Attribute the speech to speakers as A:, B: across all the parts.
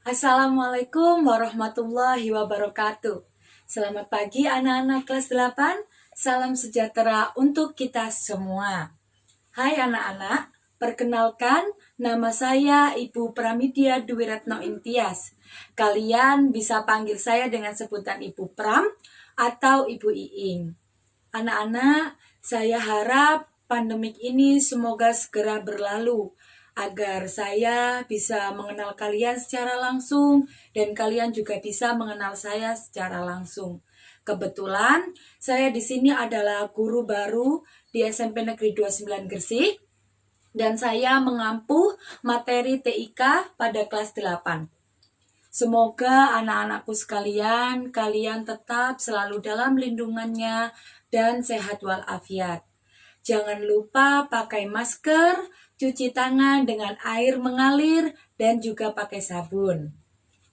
A: Assalamualaikum warahmatullahi wabarakatuh. Selamat pagi anak-anak kelas 8. Salam sejahtera untuk kita semua. Hai anak-anak, perkenalkan nama saya Ibu Pramitya Dwi Retno Imtiaz. Kalian bisa panggil saya dengan sebutan Ibu Pram atau Ibu Iing. Anak-anak, saya harap pandemik ini semoga segera berlalu agar saya bisa mengenal kalian secara langsung dan kalian juga bisa mengenal saya secara langsung. Kebetulan saya di sini adalah guru baru di SMP Negeri 29 Gresik dan saya mengampu materi TIK pada kelas 8. Semoga anak-anakku sekalian, kalian tetap selalu dalam lindungannya dan sehat walafiat. Jangan lupa pakai masker, cuci tangan dengan air mengalir, dan juga pakai sabun.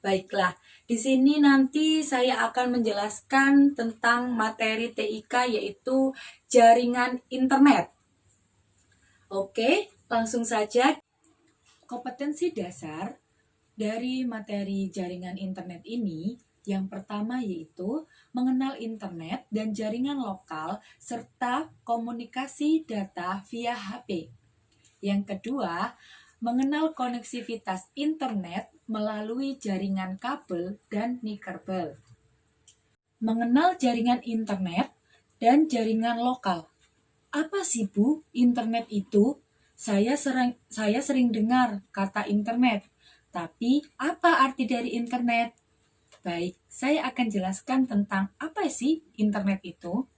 A: Baiklah, di sini nanti saya akan menjelaskan tentang materi TIK yaitu jaringan internet. Oke, langsung saja. Kompetensi dasar dari materi jaringan internet ini, yang pertama yaitu mengenal internet dan jaringan lokal serta komunikasi data via HP. Yang kedua, mengenal koneksivitas internet melalui jaringan kabel dan nikerbel. Mengenal jaringan internet dan jaringan lokal. Apa sih Bu, internet itu? Saya sering dengar kata internet. Tapi apa arti dari internet? Baik, saya akan jelaskan tentang apa sih internet itu.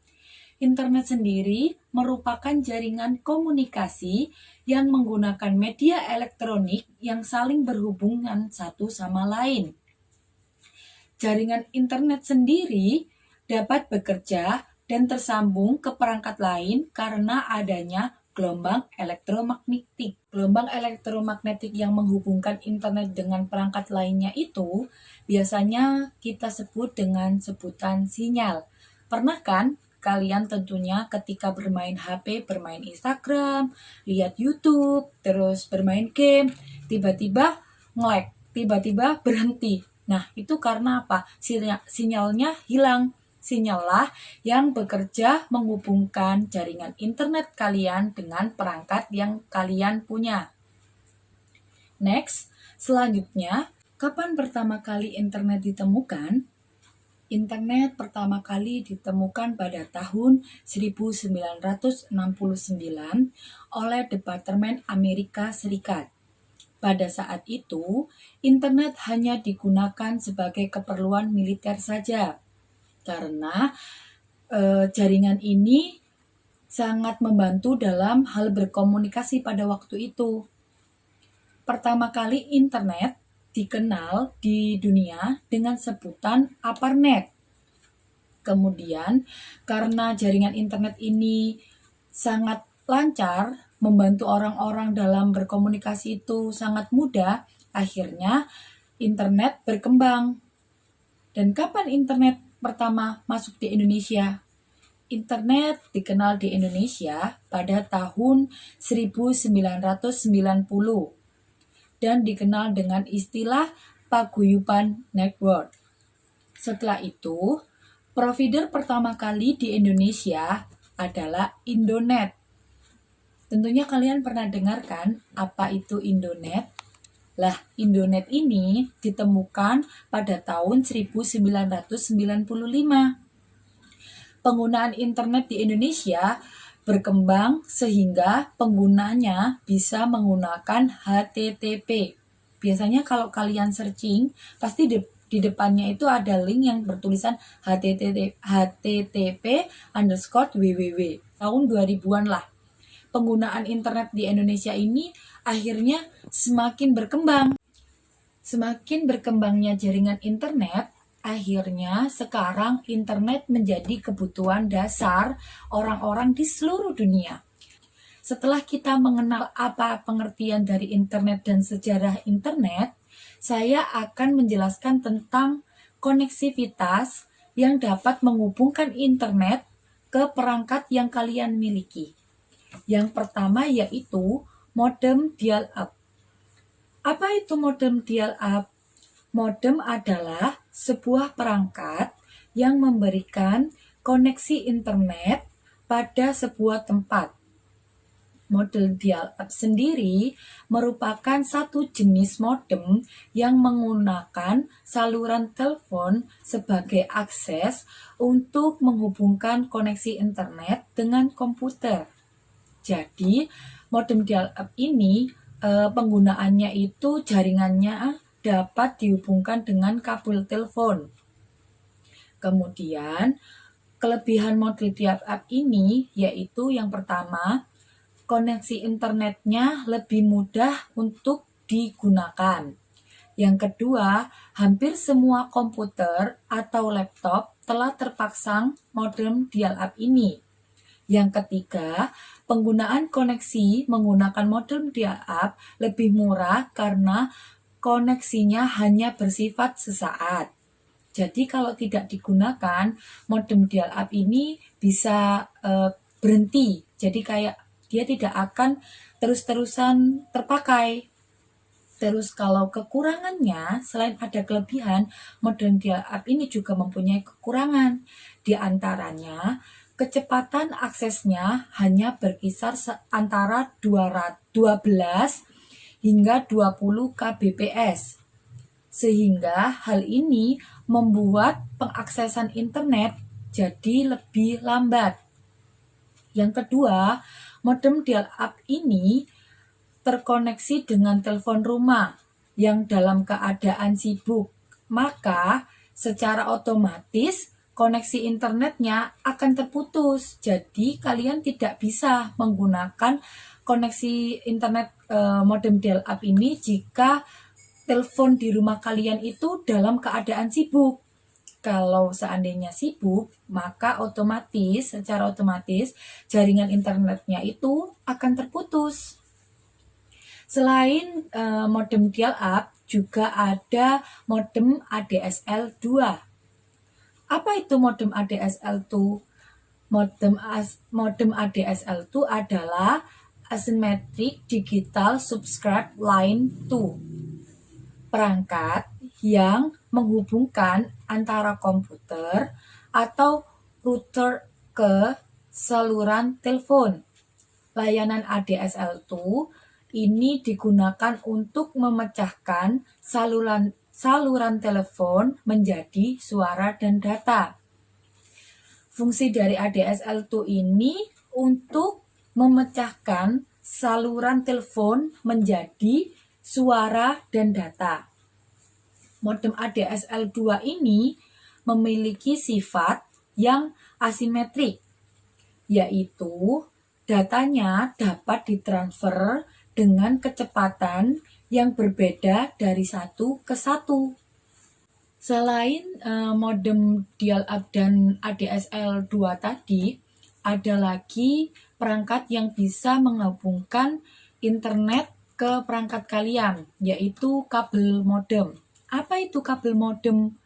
A: Internet sendiri merupakan jaringan komunikasi yang menggunakan media elektronik yang saling berhubungan satu sama lain. Jaringan internet sendiri dapat bekerja dan tersambung ke perangkat lain karena adanya gelombang elektromagnetik. Gelombang elektromagnetik yang menghubungkan internet dengan perangkat lainnya itu biasanya kita sebut dengan sebutan sinyal. Pernah kan kalian tentunya ketika bermain HP, bermain Instagram, lihat YouTube, terus bermain game, tiba-tiba nge-lag, tiba-tiba berhenti. Nah, itu karena apa? Sinyalnya hilang. Sinyallah yang bekerja menghubungkan jaringan internet kalian dengan perangkat yang kalian punya. Next, selanjutnya, kapan pertama kali internet ditemukan? Internet pertama kali ditemukan pada tahun 1969 oleh Departemen Amerika Serikat. Pada saat itu, internet hanya digunakan sebagai keperluan militer saja. Karena jaringan ini sangat membantu dalam hal berkomunikasi pada waktu itu. Pertama kali internet dikenal di dunia dengan sebutan ARPANET. Kemudian, karena jaringan internet ini sangat lancar, membantu orang-orang dalam berkomunikasi itu sangat mudah, akhirnya internet berkembang. Dan kapan internet pertama masuk di Indonesia? Internet dikenal di Indonesia pada tahun 1990 dan dikenal dengan istilah paguyuban network. Setelah itu, provider pertama kali di Indonesia adalah Indonet. Tentunya kalian pernah dengarkan apa itu Indonet? Lah, Indonet ini ditemukan pada tahun 1995. Penggunaan internet di Indonesia berkembang sehingga penggunanya bisa menggunakan HTTP. Biasanya kalau kalian searching, pasti di depannya itu ada link yang bertulisan http://www. Tahun 2000-an lah. Penggunaan internet di Indonesia ini akhirnya semakin berkembang. Semakin berkembangnya jaringan internet, akhirnya sekarang internet menjadi kebutuhan dasar orang-orang di seluruh dunia. Setelah kita mengenal apa pengertian dari internet dan sejarah internet, saya akan menjelaskan tentang koneksivitas yang dapat menghubungkan internet ke perangkat yang kalian miliki. Yang pertama yaitu modem dial-up. Apa itu modem dial-up? Modem adalah sebuah perangkat yang memberikan koneksi internet pada sebuah tempat. Model dial-up sendiri merupakan satu jenis modem yang menggunakan saluran telepon sebagai akses untuk menghubungkan koneksi internet dengan komputer. Jadi, modem dial-up ini penggunaannya itu jaringannya dapat dihubungkan dengan kabel telepon. Kemudian, kelebihan model dial-up ini yaitu yang pertama, koneksi internetnya lebih mudah untuk digunakan. Yang kedua, hampir semua komputer atau laptop telah terpasang modem dial-up ini. Yang ketiga, penggunaan koneksi menggunakan modem dial-up lebih murah karena koneksinya hanya bersifat sesaat. Jadi kalau tidak digunakan, modem dial-up ini bisa berhenti. Jadi kayak dia tidak akan terus-terusan terpakai. Terus kalau kekurangannya, selain ada kelebihan, modem dial-up ini juga mempunyai kekurangan. Di antaranya, kecepatan aksesnya hanya berkisar antara 12 hingga 20 kbps. Sehingga hal ini membuat pengaksesan internet jadi lebih lambat. Yang kedua, modem dial-up ini terkoneksi dengan telepon rumah yang dalam keadaan sibuk. Maka secara otomatis koneksi internetnya akan terputus. Jadi kalian tidak bisa menggunakan koneksi internet modem dial-up ini jika telepon di rumah kalian itu dalam keadaan sibuk. Kalau seandainya sibuk, maka secara otomatis jaringan internetnya itu akan terputus. Selain modem dial-up, juga ada modem ADSL 2. Apa itu modem ADSL 2? Modem ADSL 2 adalah Asymmetric Digital Subscribe Line 2. Perangkat yang menghubungkan antara komputer atau router ke saluran telepon. Layanan ADSL2 ini digunakan untuk memecahkan saluran telepon menjadi suara dan data. Fungsi dari ADSL2 ini untuk memecahkan saluran telepon menjadi suara dan data. Modem ADSL 2 ini memiliki sifat yang asimetrik, yaitu datanya dapat ditransfer dengan kecepatan yang berbeda dari satu ke satu. Selain modem dial-up dan ADSL 2 tadi, ada lagi perangkat yang bisa menghubungkan internet ke perangkat kalian, yaitu kabel modem. Apa itu kabel modem?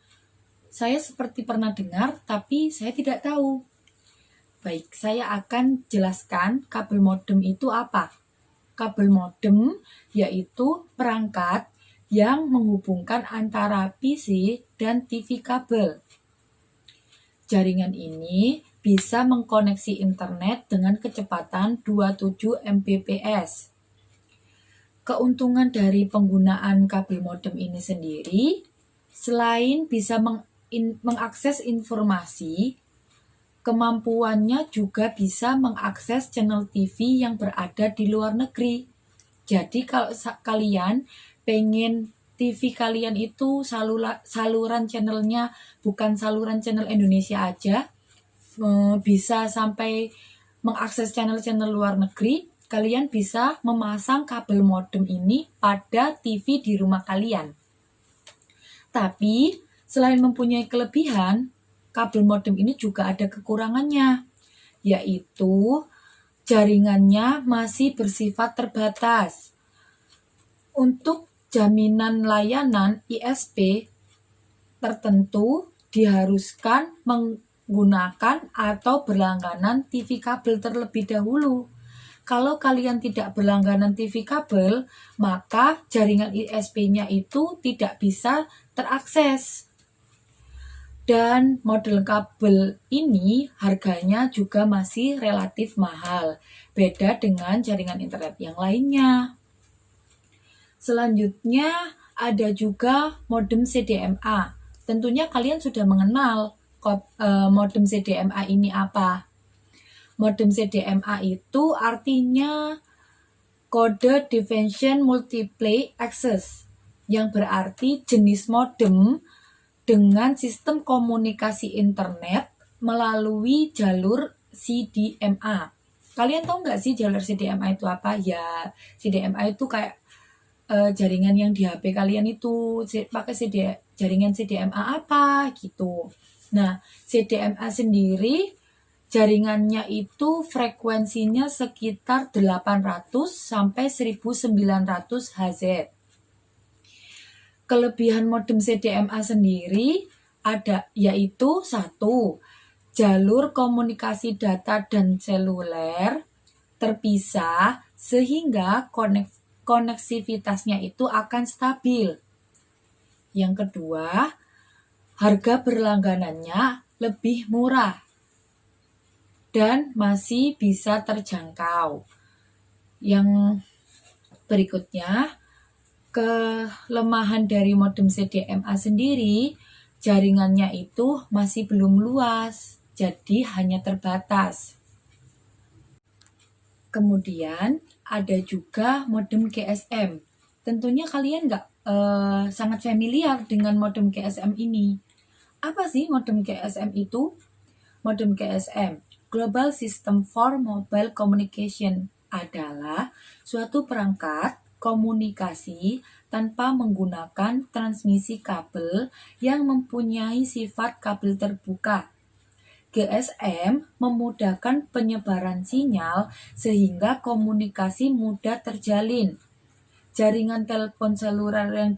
A: Saya seperti pernah dengar, tapi saya tidak tahu. Baik, saya akan jelaskan kabel modem itu apa. Kabel modem yaitu perangkat yang menghubungkan antara PC dan TV kabel. Jaringan ini bisa mengkoneksi internet dengan kecepatan 27 Mbps. Keuntungan dari penggunaan kabel modem ini sendiri, selain bisa mengakses informasi, kemampuannya juga bisa mengakses channel TV yang berada di luar negeri. Jadi kalau kalian pengen TV kalian itu saluran channelnya bukan saluran channel Indonesia aja, bisa sampai mengakses channel-channel luar negeri, kalian bisa memasang kabel modem ini pada TV di rumah kalian. Tapi, selain mempunyai kelebihan, kabel modem ini juga ada kekurangannya, yaitu jaringannya masih bersifat terbatas. Untuk jaminan layanan ISP tertentu diharuskan menggunakan atau berlangganan TV kabel terlebih dahulu. Kalau kalian tidak berlangganan TV kabel, maka jaringan ISP-nya itu tidak bisa terakses. Dan model kabel ini harganya juga masih relatif mahal, beda dengan jaringan internet yang lainnya. Selanjutnya ada juga modem CDMA. Tentunya kalian sudah mengenal modem CDMA ini apa. Modem CDMA itu artinya Code Division Multiply Access, yang berarti jenis modem dengan sistem komunikasi internet melalui jalur CDMA. Kalian tahu nggak sih jalur CDMA itu apa? Ya, CDMA itu kayak jaringan yang di HP kalian itu pakai jaringan CDMA apa gitu. Nah, CDMA sendiri jaringannya itu frekuensinya sekitar 800 sampai 1900 Hz. Kelebihan modem CDMA sendiri ada yaitu satu, jalur komunikasi data dan seluler terpisah sehingga koneksivitasnya itu akan stabil. Yang kedua, harga berlangganannya lebih murah dan masih bisa terjangkau. Yang berikutnya, kelemahan dari modem CDMA sendiri, jaringannya itu masih belum luas, jadi hanya terbatas. Kemudian ada juga modem GSM. Tentunya kalian sangat familiar dengan modem GSM ini. Apa sih modem GSM itu? Modem GSM, Global System for Mobile Communication, adalah suatu perangkat komunikasi tanpa menggunakan transmisi kabel yang mempunyai sifat kabel terbuka. GSM memudahkan penyebaran sinyal sehingga komunikasi mudah terjalin. Jaringan telepon seluler yang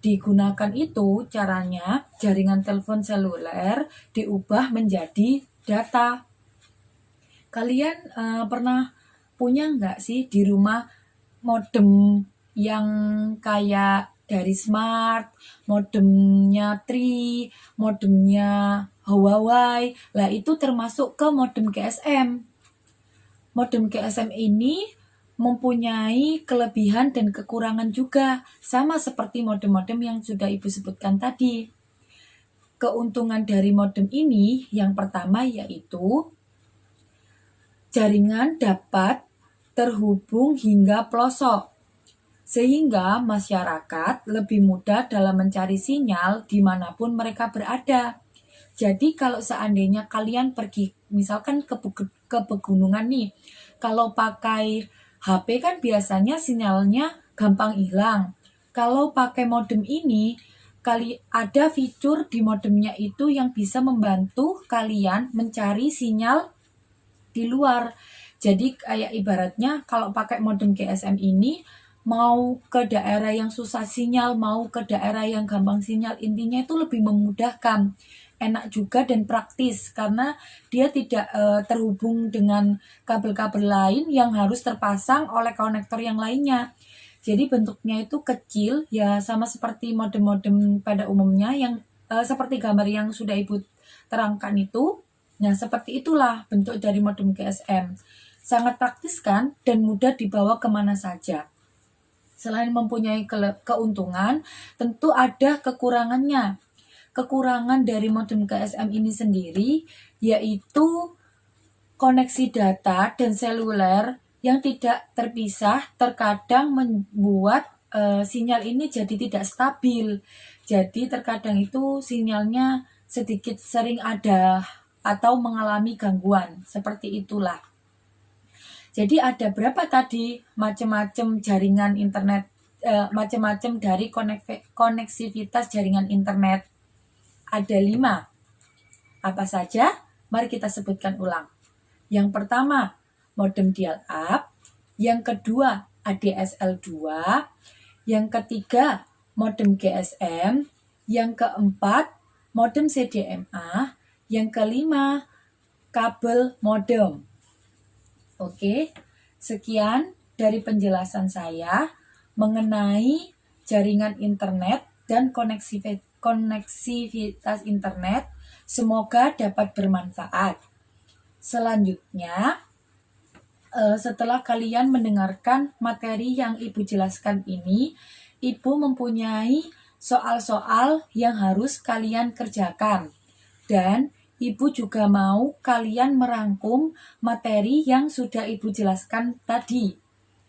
A: digunakan itu caranya jaringan telepon seluler diubah menjadi data. Kalian pernah punya nggak sih di rumah modem yang kayak dari Smart, modemnya Tri, modemnya Huawei? Lah itu termasuk ke modem GSM. Modem GSM ini mempunyai kelebihan dan kekurangan juga, sama seperti modem-modem yang sudah Ibu sebutkan tadi. Keuntungan dari modem ini yang pertama yaitu jaringan dapat terhubung hingga pelosok, sehingga masyarakat lebih mudah dalam mencari sinyal dimanapun mereka berada. Jadi kalau seandainya kalian pergi misalkan ke pegunungan nih, kalau pakai HP kan biasanya sinyalnya gampang hilang. Kalau pakai modem ini, ada fitur di modemnya itu yang bisa membantu kalian mencari sinyal di luar. Jadi kayak ibaratnya kalau pakai modem GSM ini, mau ke daerah yang susah sinyal, mau ke daerah yang gampang sinyal, intinya itu lebih memudahkan. Enak juga dan praktis karena dia tidak terhubung dengan kabel-kabel lain yang harus terpasang oleh konektor yang lainnya. Jadi bentuknya itu kecil, ya sama seperti modem-modem pada umumnya yang seperti gambar yang sudah Ibu terangkan itu. Nah, seperti itulah bentuk dari modem GSM. Sangat praktis kan dan mudah dibawa kemana saja. Selain mempunyai keuntungan, tentu ada kekurangannya. Kekurangan dari modem GSM ini sendiri yaitu koneksi data dan seluler yang tidak terpisah terkadang membuat sinyal ini jadi tidak stabil. Jadi terkadang itu sinyalnya sedikit sering ada atau mengalami gangguan. Seperti itulah. Jadi ada berapa tadi macam-macam jaringan internet, macam-macam dari koneksivitas jaringan internet? Ada 5. Apa saja? Mari kita sebutkan ulang. Yang pertama, modem dial-up. Yang kedua, ADSL2. Yang ketiga, modem GSM. Yang keempat, modem CDMA. Yang kelima, kabel modem. Oke, Sekian dari penjelasan saya mengenai jaringan internet dan koneksivitas internet. Semoga dapat bermanfaat. Selanjutnya, setelah kalian mendengarkan materi yang Ibu jelaskan ini, Ibu mempunyai soal-soal yang harus kalian kerjakan. Dan Ibu juga mau kalian merangkum materi yang sudah Ibu jelaskan tadi.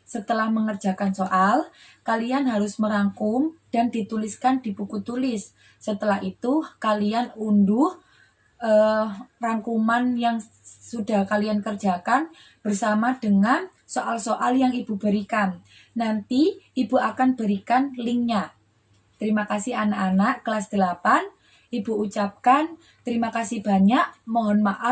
A: Setelah mengerjakan soal, kalian harus merangkum dan dituliskan di buku tulis. Setelah itu, kalian unduh rangkuman yang sudah kalian kerjakan bersama dengan soal-soal yang Ibu berikan. Nanti Ibu akan berikan linknya. Terima kasih anak-anak kelas 8. Ibu ucapkan terima kasih banyak. Mohon maaf